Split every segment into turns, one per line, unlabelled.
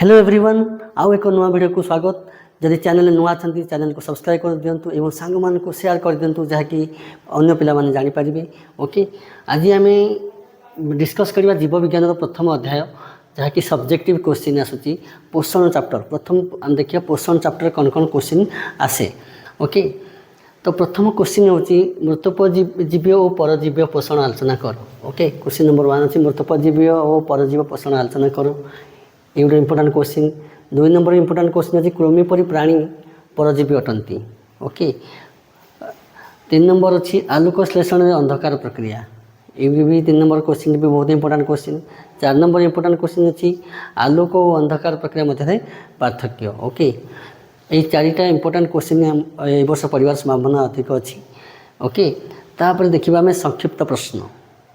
Hello everyone आउ एक नुआ वीडियो को स्वागत। जदि चैनल नुआ अच्छा चैनल को सब्सक्राइब कर दिंतु एवं सांग मान को शेयर कर दिंतु जहाँकि अन्य पिला माने जानि पारिबे। ओके, आज आम डिस्कस करबा जीव विज्ञान प्रथम अध्याय जहाँकि सब्जेक्टिव क्वेश्चन आसूची पोषण चैप्टर। प्रथम आम देखिए पोषण चैप्टर कौन कौन क्वेश्चन आसे। ओके, तो प्रथम क्वेश्चन होची मृतोपजीवी और परजीवी पोषण आलोचना कर। ओके, क्वेश्चन नंबर 1 अच्छी मृतोपजीवी और परजीवी पोषण आलोचना करो। ये गोटे important question. 2 number important question अच्छी कृमि परी प्राणी परजीवी अटंती। ओके, 3 नंबर अच्छी आलोक श्लेषण अंधकार प्रक्रिया। ये भी 3 नंबर क्वेश्चन भी बहुत important question. 4 number important question अच्छी आलोक और अंधकार प्रक्रिया मध्य पार्थक्य। ओके, ये 4टा इंपोर्टाट क्वेश्चन ए वर्ष पढ़ार संभावना अधिक अच्छी। ओके, तापर देखिए आम संक्षिप्त प्रश्न।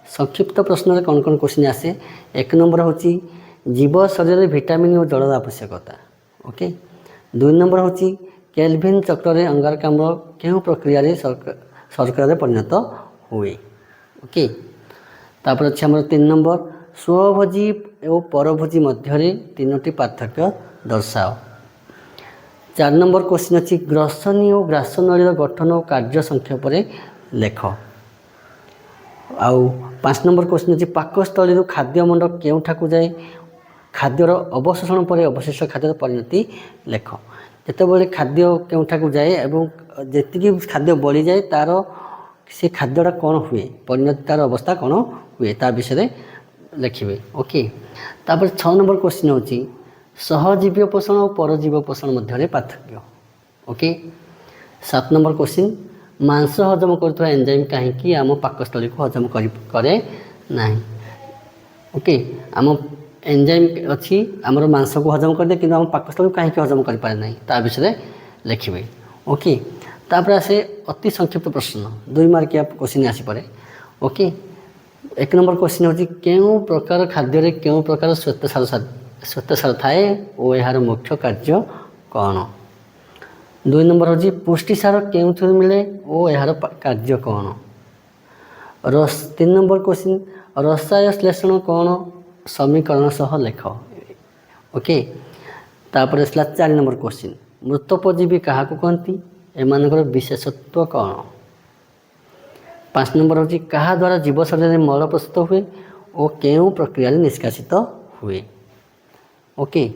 संक्षिप्त प्रश्न कौन कौन क्वेश्चन आसे। 1 नंबर होची जीव शरीर में विटामिन और जलर आवश्यकता। ओके, 2 नंबर होची केल्विन चक्र में अंगारकाम्ल क्यों प्रक्रिया शर्करा परिणत हुए। ओके, तापर अच्छे आम 3 नंबर स्वभोजी और परभोजी मध्य 3टी पार्थक्य दर्शाओ। 4 नंबर क्वेश्चन अच्छी ग्रसनी और ग्रासनली गठन और कार्य संक्षेप लेख। आउ 5 नंबर क्वेश्चन अच्छी पाकस्थली खाद्य मंड केउठाकू जाए खाद्यर अवशोषण पर अवशिष्ट खाद्य परिणति लेख। जितेबाला खाद्य केउठाकू जाए और जी खाद्य बड़ी जाए तार से खाद्यटा कौन हुए परिणति तार अवस्था कौन हुए ता विषय लिखे। ओके, तापर 6 नंबर क्वेश्चन होची सहजीवी पोषण और परजीवी पोषण मध्य पार्थक्य। ओके, 7 नंबर क्वेश्चन मांस हजम कर एंजाइम कहीं आम पाकस्थली को हजम करे नहीं। ओके, आम एंजाइम अच्छी आमर मांस को हजम कर दे कि आम पाकस्थली कहीं हजम कर पारे ना ता विषय लिखे। ओके, तापर आसे अति संक्षिप्त प्रश्न 2 मार्किया क्वेश्चन आसीपे। ओके, 1 नंबर क्वेश्चन होची क्यों प्रकार खाद्य क्यों प्रकार श्वेतसार थाए और यार मुख्य कार्य कौन। 2 नंबर होची पुष्टिसार क्यों मिले और यार कार्य कौन। 3 नंबर क्वेश्चन रसायन श्लेषण कौन समीकरण सह लेख। ओके, तापर 4 नंबर क्वेश्चन मृतोपजीवी क्या कहती एमानकर विशेषत्व कौन। 5 नंबर होची कहा द्वारा जीव शरीर में मल प्रस्तुत हुए और क्यों प्रक्रिया निष्कासित हुए। ओके,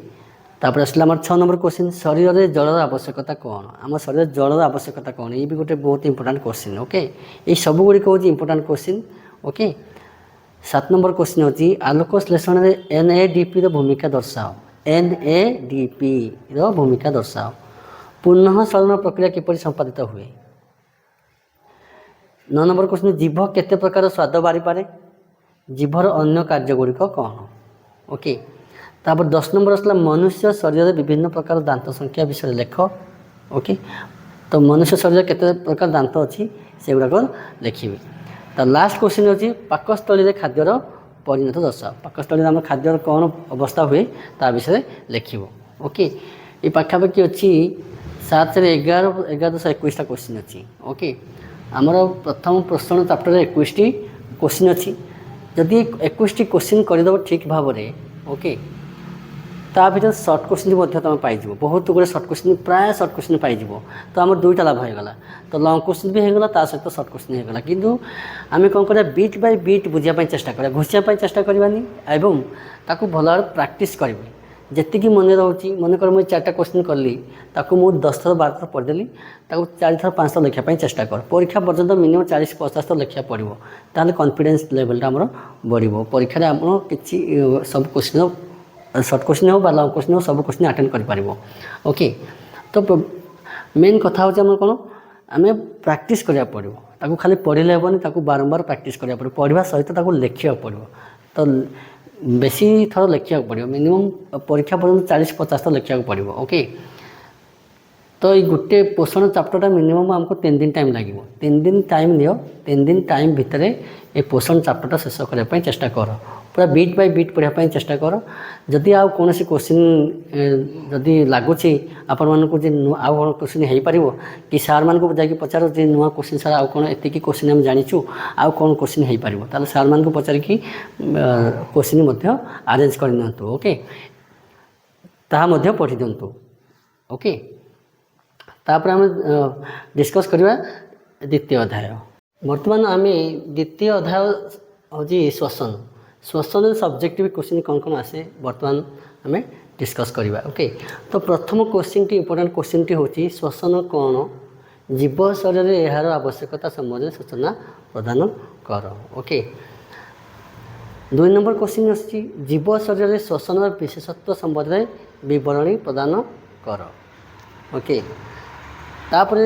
तापर आसला 6 नंबर क्वेश्चन शरीर में जलर आवश्यकता कौन। आम शरीर जलर आवश्यकता कौन ये भी गोटे बहुत इंपोर्टाट क्वेश्चन। ओके, ये सब गुड़िक हूँ important question. Okay, 7 number question होची आलोक श्लेषण में NADP भूमिका दर्शाओ। NADP भूमिका दर्शाओ। पुनः सरण प्रक्रिया किपर संपादित हुए। 9 नंबर क्वेश्चन जीभ केते प्रकार स्वाद बारी पारे जीभर अन्य कार्य गुड़िक कौन। ओके, तापर 10 नंबर आसला मनुष्य शरीर में विभिन्न प्रकार दांत संख्या विषय लेख। ओके, तो मनुष्य शरीर केते प्रकार दांत अच्छी से गुड़ाक लिखे। तो लास्ट क्वेश्चन होची पाकस्थली खाद्यर परिणत दर्शाओ। पाकस्थली आम खाद्यर कौन अवस्था हुए ता विषय लिख। ओके, ये पाखापाखि अच्छी 7 से 11 1121 क्वेश्चन अच्छी। ओके, आमर प्रथम प्रश्न चैप्टर 21 क्वेश्चन अच्छी। जदि 21 क्वेश्चन करदेव ठीक भाव में ओके ता भर सर्ट क्वेश्चन तुम पाइज बहुत गुड़े सर्ट क्वेश्चन प्राय सर्ट क्वेश्चन पाइज तो आम 2टा लाभ होगा। तो लंग क्वेश्चन भी होगा ता सहित सर्ट क्वेश्चन होगा किंतु आम कौन कर बीट बाय बीट बुझापी चेष्टा करा घुषिया चेष्टा करवानी एवं ताकू भल भाव प्राक्ट करेंगे जी मन रोचे मनकर मुझे 4टा क्वेश्चन कली ताकू मुझे 10 थर 12 थर पढ़ीदेली 4 थर 5 थर लिखापी चेष्टा कर परीक्षा पर्यटन मिनिमम 40-50 थर लिखा पड़ो ताल कॉन्फिडेंस लेवल आम बढ़ परीक्षा आम कि सब क्वेश्चन सर्ट क्वेश्चन हो लंग क्वेश्चन हो सब क्वेश्चन अटेंड कर। ओके, तो मेन कथा हूँ कौन आम प्राक्ट करा पड़ो ताकू खाली पढ़ले हेनी ताकू बारंबार प्राक्ट करा पड़ो पढ़ा सहित लिखा पड़ो। तो बेसी थर लिखा पड़ो मिनिमम परीक्षा पर्यटन 40-50 थर लिखा पड़ो। ओके, तो ये गोटे पोषण चैप्टर मिनिमम आमको 3 दिन टाइम लगे। 3 दिन टाइम नियो 3 दिन टाइम भितर ये पोषण चैप्टर शेष करने चेष्टा कर पूरा बीट बाय बीट पढ़ाई चेष्टा कर। जदि आउ कौन क्वेश्चन जदि लगुच आपण मानक आउ क्वेश्चन हो पार कि सार मान को जाकि पचार जे नुआ क्वेश्चन सार आउ कौन एति क्वेश्चन आम जाचु आउ कौन क्वेश्चन हो पार ताल सार मान को पचारिकी क्वेश्चन अरेंज कर। ओके, ତାହା ମଧ୍ୟ ପଢ଼ି ଦିଅନ୍ତୁ। ଓକେ, ତାପରେ ଆମେ ଡିସ୍କସ୍ କରିବା ଦ୍ୱିତୀୟ ଅଧ୍ୟାୟ। ବର୍ତ୍ତମାନ ଆମେ ଦ୍ୱିତୀୟ ଅଧ୍ୟାୟ ହେଉଛି ଶ୍ଵସନ। ଶ୍ଵସନରେ ସବଜେକ୍ଟିଭ କ୍ୱେଶ୍ଚିନ୍ କ'ଣ କ'ଣ ଆସେ ବର୍ତ୍ତମାନ ଆମେ ଡିସ୍କସ୍ କରିବା। ଓକେ, ତ ପ୍ରଥମ କ୍ୱେଶ୍ଚିନ୍ଟି ଇମ୍ପୋର୍ଟାଣ୍ଟ କ୍ୱେଶ୍ଚିନ୍ଟି ହେଉଛି ଶ୍ଵସନ କ'ଣ, ଜୀବ ଶରୀରରେ ଏହାର ଆବଶ୍ୟକତା ସମ୍ବନ୍ଧରେ ସୂଚନା ପ୍ରଦାନ କର। ଓକେ, 2 ନମ୍ବର କ୍ୱେଶ୍ଚିନ୍ ଆସୁଛି ଜୀବ ଶରୀରରେ ଶ୍ଵସନର ବିଶେଷତ୍ୱ ସମ୍ବନ୍ଧରେ ବିବରଣୀ ପ୍ରଦାନ କର। ଓକେ, ତାପରେ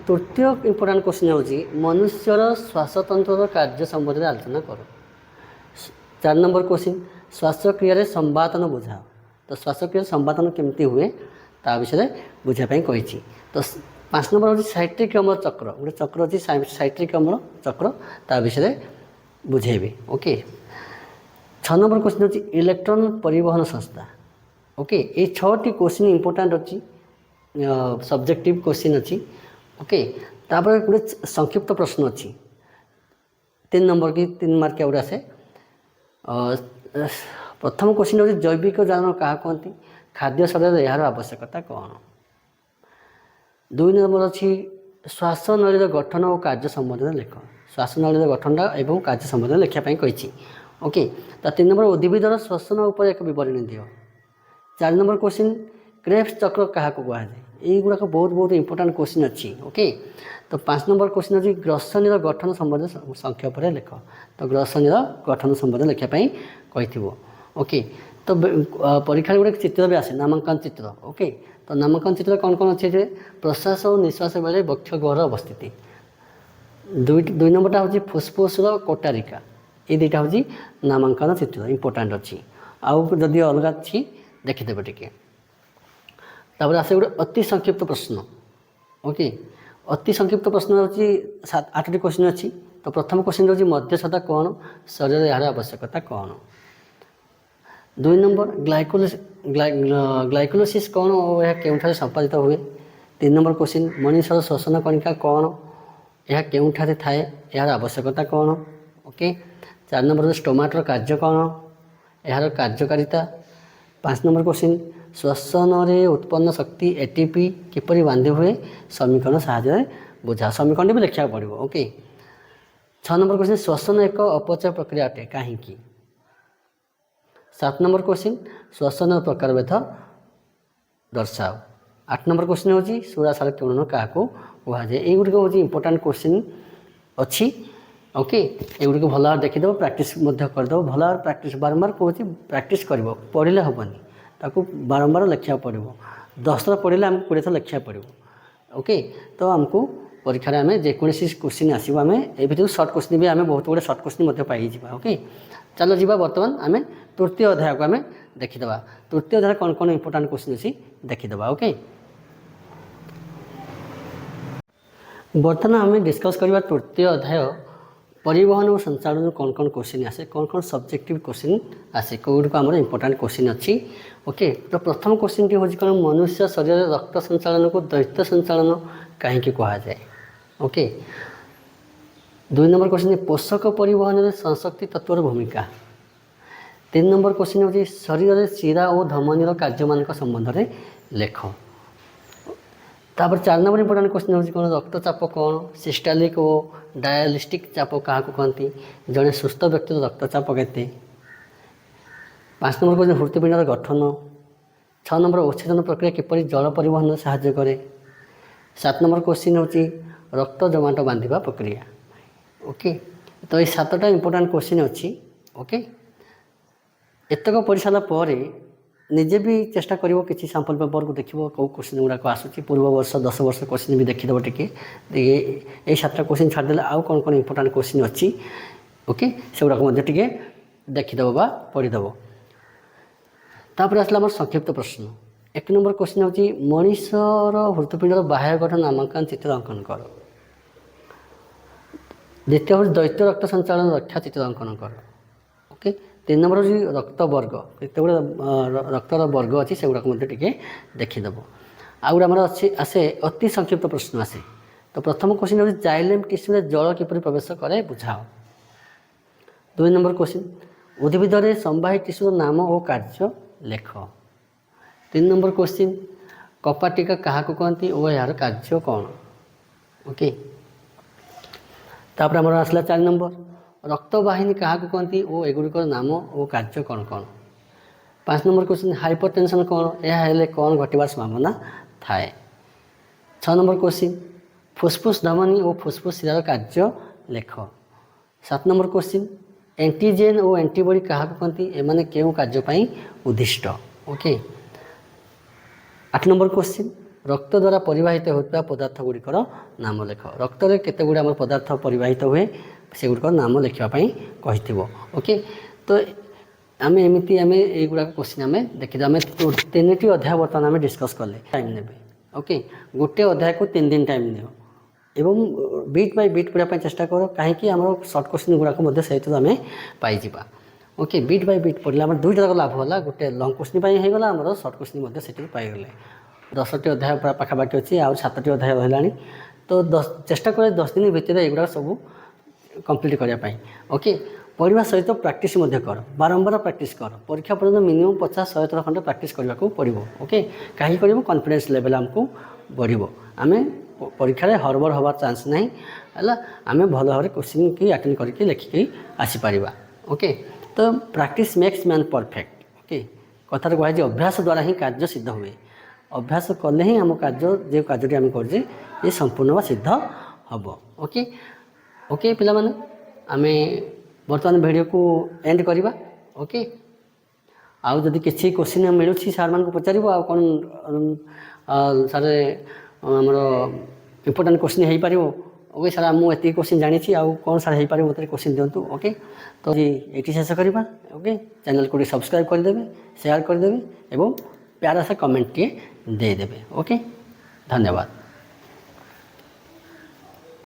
ତୃତୀୟ ଇମ୍ପୋର୍ଟାଣ୍ଟ କ୍ୱେଶ୍ଚିନ୍ ହେଉଛି ମନୁଷ୍ୟର ଶ୍ୱାସତନ୍ତ୍ରର କାର୍ଯ୍ୟ ସମ୍ବନ୍ଧରେ ଆଲୋଚନା କର। 4 ନମ୍ବର କ୍ୱେଶ୍ଚିନ୍ ଶ୍ୱାସକ୍ରିୟାରେ ସମ୍ବାଦନ ବୁଝାଅ। ତ ଶ୍ୱାସକ୍ରିୟାରେ ସମ୍ବାଦନ କେମିତି ହୁଏ ତା ବିଷୟରେ ବୁଝିବା ପାଇଁ କହିଛି। ତ 5 ନମ୍ବର ହେଉଛି ସାଇଟ୍ରିକ୍ ଅମ୍ଳ ଚକ୍ର, ଗୋଟେ ଚକ୍ର ଅଛି ସାଇଟ୍ରିକ୍ ଅମ୍ଳ ଚକ୍ର, ତା ବିଷୟରେ ବୁଝେଇବେ। ଓକେ, 6 ନମ୍ବର କ୍ୱେଶ୍ଚିନ୍ ହେଉଛି ଇଲେକ୍ଟ୍ରନ୍ ପରିବହନ ସଂସ୍ଥା। ଓକେ, এই 6ଟି କ୍ୱେଶ୍ଚିନ୍ ଇମ୍ପୋର୍ଟାଣ୍ଟ ଅଛି, ସବଜେକ୍ଟିଭ କ୍ୱେଶ୍ଚିନ୍ ଅଛି। ଓକେ, ତାପରେ ଗୋଟେ ସଂକ୍ଷିପ୍ତ ପ୍ରଶ୍ନ ଅଛି 3 ନମ୍ବର କି 3 ମାର୍କିଆ ଗୋଟେ ଆସେ। ପ୍ରଥମ କ୍ୱେଶ୍ଚିନ୍ ହେଉଛି ଜୈବିକ ଜାରଣ କାହା କୁହନ୍ତି, ଖାଦ୍ୟ ଶରୀରରେ ଏହାର ଆବଶ୍ୟକତା କ'ଣ। 2 ନମ୍ବର ଅଛି ଶ୍ୱାସନଳୀର ଗଠନ ଓ କାର୍ଯ୍ୟ ସମ୍ବନ୍ଧରେ ଲେଖ। ଶ୍ୱାସନଳୀର ଗଠନଟା ଏବଂ କାର୍ଯ୍ୟ ସମ୍ବନ୍ଧରେ ଲେଖିବା ପାଇଁ କହିଛି। ଓକେ, ତ 3 ନମ୍ବର ଉଦ୍ଭିଦର ଶ୍ଵସନ ଉପରେ ଏକ ବିବରଣୀ ଦିଅ। 4 ନମ୍ବର କ୍ୱେଶ୍ଚିନ୍ କ୍ରେବ୍ସ ଚକ୍ର କାହାକୁ କୁହାଯାଏ। এইগুড়াক ବହୁତ ଇମ୍ପୋର୍ଟାଣ୍ଟ କ୍ୱେଶ୍ଚିନ୍ ଅଛି। ଓକେ, ତ 5 ନମ୍ବର କ୍ୱେଶ୍ଚିନ୍ ହେଉଛି ଗ୍ରସନୀର ଗଠନ ସମ୍ବନ୍ଧରେ ସଂକ୍ଷେପରେ ଲେଖ। ତ ଗ୍ରସନୀର ଗଠନ ସମ୍ବନ୍ଧରେ ଲେଖିବା ପାଇଁ କହିଥିବ। ଓକେ, ତ ପରୀକ୍ଷାରେ ଗୋଟେ ଚିତ୍ର ବି ଆସେ, ନାମାଙ୍କନ ଚିତ୍ର। ଓକେ, ତ ନାମାଙ୍କନ ଚିତ୍ର କ'ଣ କ'ଣ ଅଛି ଯେ ପ୍ରଶ୍ୱାସ ଓ ନିଶ୍ୱାସ ବେଳେ ବକ୍ଷ ଗହ୍ୱର ଅବସ୍ଥିତି। 2 ନମ୍ବରଟା ହେଉଛି ଫୁସ୍ଫୁସ୍ର କୋଟାରିକା। এই ଦୁଇଟା ହେଉଛି ନାମାଙ୍କନ ଚିତ୍ର, ଇମ୍ପୋର୍ଟାଣ୍ଟ ଅଛି। ଆଉ ଯଦି ଅଲଗା ଅଛି ଦେଖିଦେବେ ଟିକେ। ତାପରେ ଆସେ ଗୋଟେ ଅତି ସଂକ୍ଷିପ୍ତ ପ୍ରଶ୍ନ। ଓକେ, ଅତି ସଂକ୍ଷିପ୍ତ ପ୍ରଶ୍ନ ହେଉଛି 8ଟି କ୍ୱେଶ୍ଚିନ୍ ଅଛି। ତ ପ୍ରଥମ କ୍ୱେଶ୍ଚିନ୍ ହେଉଛି ମଧ୍ୟସ୍ଥତା କ'ଣ, ଶରୀରରେ ଏହାର ଆବଶ୍ୟକତା କ'ଣ। 2 ନମ୍ବର ଗ୍ଲାଇକୋଲିସିସ୍ କ'ଣ ଓ ଏହା କେଉଁଠାରେ ସମ୍ପାଦିତ ହୁଏ। 3 ନମ୍ବର କ୍ୱେଶ୍ଚିନ୍ ମଣିଷର ଶ୍ଵସନ କଣିକା କ'ଣ, ଏହା କେଉଁଠାରେ ଥାଏ, ଏହାର ଆବଶ୍ୟକତା କ'ଣ। ଓକେ, 4 ନମ୍ବର ଷ୍ଟୋମାଟର କାର୍ଯ୍ୟ କ'ଣ, ଏହାର କାର୍ଯ୍ୟକାରିତା। 5 ନମ୍ବର କ୍ୱେଶ୍ଚିନ୍ ଶ୍ଵସନରେ ଉତ୍ପନ୍ନ ଶକ୍ତି ଏଟିପି କିପରି ବାନ୍ଧି ହୁଏ, ସମୀକରଣ ସାହାଯ୍ୟରେ ବୁଝା। ସମୀକରଣଟି ବି ଲେଖିବାକୁ ପଡ଼ିବ। ଓକେ, 6 ନମ୍ବର କ୍ୱେଶ୍ଚିନ୍ ଶ୍ଵସନ ଏକ ଅପଚୟ ପ୍ରକ୍ରିୟା ଅଟେ, କାହିଁକି। 7 ନମ୍ବର କ୍ୱେଶ୍ଚିନ୍ ଶ୍ଵସନର ପ୍ରକାରଭେଦ ଦର୍ଶାଅ। 8 ନମ୍ବର କ୍ୱେଶ୍ଚିନ୍ ହେଉଛି ସୁରାସାର କିରଣ କାହାକୁ କୁହାଯାଏ। এইଗୁଡ଼ିକ ହେଉଛି ଇମ୍ପୋର୍ଟାଣ୍ଟ କ୍ୱେଶ୍ଚିନ୍ ଅଛି। ଓକେ, ଏଗୁଡ଼ିକୁ ଭଲ ଭାବରେ ଦେଖିଦେବ, ପ୍ରାକ୍ଟିସ୍ ମଧ୍ୟ କରିଦେବ। ଭଲ ଭାବରେ ପ୍ରାକ୍ଟିସ୍ ବାରମ୍ବାର କହୁଛି, ପ୍ରାକ୍ଟିସ୍ କରିବ, ପଢ଼ିଲେ ହେବନି, ତାକୁ ବାରମ୍ବାର ଲେଖିବାକୁ ପଡ଼ିବ। 10 ଥର ପଢ଼ିଲେ ଆମକୁ 20 ଥର ଲେଖିବାକୁ ପଡ଼ିବ। ଓକେ, ତ ଆମକୁ ପରୀକ୍ଷାରେ ଆମେ ଯେକୌଣସି କ୍ୱେଶ୍ଚିନ୍ ଆସିବ ଆମେ ଏ ଭିତରୁ ସର୍ଟ କ୍ୱେଶ୍ଚିନ୍ ବି ଆମେ ବହୁତ ଗୁଡ଼ିଏ ସର୍ଟ କ୍ୱେଶ୍ଚିନ୍ ମଧ୍ୟ ପାଇଯିବା। ଓକେ, ଚାଲ ଯିବା ବର୍ତ୍ତମାନ ଆମେ ତୃତୀୟ ଅଧ୍ୟାୟକୁ ଆମେ ଦେଖିଦେବା। ତୃତୀୟ ଅଧ୍ୟାୟରେ କ'ଣ କ'ଣ ଇମ୍ପୋର୍ଟାଣ୍ଟ କ୍ୱେଶ୍ଚିନ୍ ଅଛି ଦେଖିଦେବା। ଓକେ, ବର୍ତ୍ତମାନ ଆମେ ଡିସ୍କସ୍ କରିବା ତୃତୀୟ ଅଧ୍ୟାୟ ପରିବହନ ଓ ସଞ୍ଚାଳନରୁ କ'ଣ କ'ଣ କ୍ୱେଶ୍ଚିନ୍ ଆସେ, କ'ଣ କ'ଣ ସବଜେକ୍ଟିଭ୍ କ୍ୱେଶ୍ଚିନ୍ ଆସେ, କେଉଁଗୁଡ଼ିକ ଆମର ଇମ୍ପୋର୍ଟାଣ୍ଟ କ୍ୱେଶ୍ଚିନ୍ ଅଛି। ଓକେ, ତ ପ୍ରଥମ କ୍ୱେଶ୍ଚିନ୍ଟି ହେଉଛି କ'ଣ ମନୁଷ୍ୟ ଶରୀରରେ ରକ୍ତ ସଞ୍ଚାଳନକୁ ଦୈତ୍ୟ ସଞ୍ଚାଳନ କାହିଁକି କୁହାଯାଏ। ଓକେ, 2 ନମ୍ବର କ୍ୱେଶ୍ଚିନ୍ ପୋଷକ ପରିବହନରେ ସଂଶକ୍ତି ତତ୍ତ୍ୱର ଭୂମିକା। 3 ନମ୍ବର କ୍ୱେଶ୍ଚିନ୍ ହେଉଛି ଶରୀରରେ ଶିରା ଓ ଧମନୀର କାର୍ଯ୍ୟମାନଙ୍କ ସମ୍ବନ୍ଧରେ ଲେଖ। ତାପରେ 4 ନମ୍ବର ଇମ୍ପୋର୍ଟାଣ୍ଟ କ୍ୱେଶ୍ଚିନ୍ ହେଉଛି କ'ଣ ରକ୍ତଚାପ କ'ଣ, ସିସ୍ଟାଲିକ୍ ଓ ଡାୟାଲିଷ୍ଟିକ୍ ଚାପ କାହାକୁ କହନ୍ତି, ଜଣେ ସୁସ୍ଥ ବ୍ୟକ୍ତିର ରକ୍ତଚାପ କେତେ। 5 ନମ୍ବର କ୍ୱେଶ୍ଚିନ୍ ହୃତ୍ପିଣ୍ଡର ଗଠନ। 6 ନମ୍ବର ଉଚ୍ଛେଦନ ପ୍ରକ୍ରିୟା କିପରି ଜଳ ପରିବହନରେ ସାହାଯ୍ୟ କରେ। 7 ନମ୍ବର କ୍ୱେଶ୍ଚିନ୍ ହେଉଛି ରକ୍ତ ଜମାଟ ବାନ୍ଧିବା ପ୍ରକ୍ରିୟା। ଓକେ, ତ ଏଇ 7ଟା ଇମ୍ପୋର୍ଟାଣ୍ଟ କ୍ୱେଶ୍ଚିନ୍ ଅଛି। ଓକେ, ଏତକ ପଢ଼ି ସାରିଲା ପରେ ନିଜେ ବି ଚେଷ୍ଟା କରିବ, କିଛି ସାମ୍ପଲ୍ ପେପରକୁ ଦେଖିବ କେଉଁ କ୍ୱେଶ୍ଚିନ୍ ଗୁଡ଼ାକ ଆସୁଛି, ପୂର୍ବ ବର୍ଷ 10 ବର୍ଷ କ୍ୱେଶ୍ଚିନ୍ ବି ଦେଖିଦେବ ଟିକେ। ଏଇ 7ଟା କ୍ୱେଶ୍ଚିନ୍ ଛାଡ଼ିଦେଲେ ଆଉ କ'ଣ କ'ଣ ଇମ୍ପୋର୍ଟାଣ୍ଟ କ୍ୱେଶ୍ଚିନ୍ ଅଛି, ଓକେ, ସେଗୁଡ଼ାକ ମଧ୍ୟ ଟିକେ ଦେଖିଦେବ ବା ପଢ଼ିଦେବ। ତାପରେ ଆସିଲା ଆମର ସଂକ୍ଷିପ୍ତ ପ୍ରଶ୍ନ। 1 ନମ୍ବର କ୍ୱେଶ୍ଚିନ୍ ହେଉଛି ମଣିଷର ହୃତ୍ପିଣ୍ଡର ବାହ୍ୟ ଗଠନ ନାମାଙ୍କନ ଚିତ୍ର ଅଙ୍କନ କର। ଦ୍ୱିତୀୟ ହେଉଛି ଦୈତ୍ୟ ରକ୍ତ ସଞ୍ଚାଳନ ରକ୍ଷା ଚିତ୍ର ଅଙ୍କନ କର। ଓକେ, 3 ନମ୍ବର ହେଉଛି ରକ୍ତ ବର୍ଗ, କେତେଗୁଡ଼େ ରକ୍ତର ବର୍ଗ ଅଛି ସେଗୁଡ଼ାକ ମଧ୍ୟ ଟିକେ ଦେଖିଦେବ। ଆଉ ଗୋଟେ ଆମର ଆସେ ଅତି ସଂକ୍ଷିପ୍ତ ପ୍ରଶ୍ନ ଆସେ। ତ ପ୍ରଥମ କ୍ୱେଶ୍ଚିନ୍ ହେଉଛି ଜାଇଲେମ୍ ଟିସ୍ୟୁରେ ଜଳ କିପରି ପ୍ରବେଶ କରେ ବୁଝାଅ। 2 ନମ୍ବର କ୍ୱେଶ୍ଚିନ୍ ଉଦ୍ଭିଦରେ ସମ୍ବାହୀ ଟିସ୍ୟୁର ନାମ ଓ କାର୍ଯ୍ୟ ଲେଖ। तीन नंबर क्वेश्चन कपाटिका क्या कहती और यार कार्य कौन ओके तापर आमर आसला 4 नंबर रक्तवाहिनी क्या कहती और एगुड़िकर नाम और कार्य कौन कौन 5 नंबर क्वेश्चन हाइपरटेंशन कौन यह कौन घटवार संभावना थाए 6 नंबर क्वेश्चन फुसफुस धमनी और फुसफुस शिरार कार्य लेख 7 नंबर क्वेश्चन एंटीजेन और एंटीबॉडी क्या कहती एमाने केउ कार्य उद्दिष्ट ओके 8 नंबर क्वेश्चन रक्त द्वारा परिवाहित होता पदार्थ गुड़िकर नाम लेख रक्त में केते गुड़ा आम पदार्थ परिवाहित हुए से गुड़िक नाम लिखापी कही ओके तो आम एमती आम युवा क्वेश्चन आम देखी आम 3टी अध्याय बर्तमान आम डिस्कस कले टाइम ने ओके गोटे अध्याय को 3 दिन टाइम नियो एवं बीट बाय बीट पढ़ाई चेष्टा कर कहीं आम सर्ट क्वेश्चन गुड़ाक सहित आम पाइबा ओके बीट बाय बीट पढ़ले आम 2टा जाक लाभ होला गोटे लंग क्वेश्चन होगा आम सर्ट क्वेश्चन से पाइगले 10टी अध्याय पूरा पाखापाखि अच्छी आउ 7टी अध्याय रहा तो चेष्टा कर 10 दिन भितर युवा सब कंप्लीट करने ओके पढ़ा सहित प्रैक्टिस कर बारंबार प्रैक्टिस कर परीक्षा पर्यटन मिनिमम 50-100 थर खंडे प्रैक्टिस करने को पड़ो ओके कहीं कर कॉन्फिडेंस लेवल आमको बढ़ो आम परीक्षा हरबर हबार चांस ना है आम भल भाव क्वेश्चन की अटेंड करके लिखिकी आसीपर ओके तो practice makes man perfect okay कथार कहुए अभ्यास द्वारा ही कार्य सिद्ध हुए अभ्यास कले ही आम कार्य जो कार्य आम कर संपूर्ण सिद्ध हम ओके ओके पिला माने आमे बर्तमान वीडियो को एंड करवा ओके आउ जदि किसी क्वेश्चन मिलूँ सार मान को पचार आ कौन सार आमर इम्पोर्टाट क्वेश्चन हो पार ओके सार मुझे क्वेश्चन जानी आउ कौन सार हो पार मत क्वेश्चन दिंतु ओके तो ये शेष करवा ओके चैनल को सब्सक्राइब करदे शेयर करदे एवं प्यारा सा कमेंट टे देदेवे ओके धन्यवाद।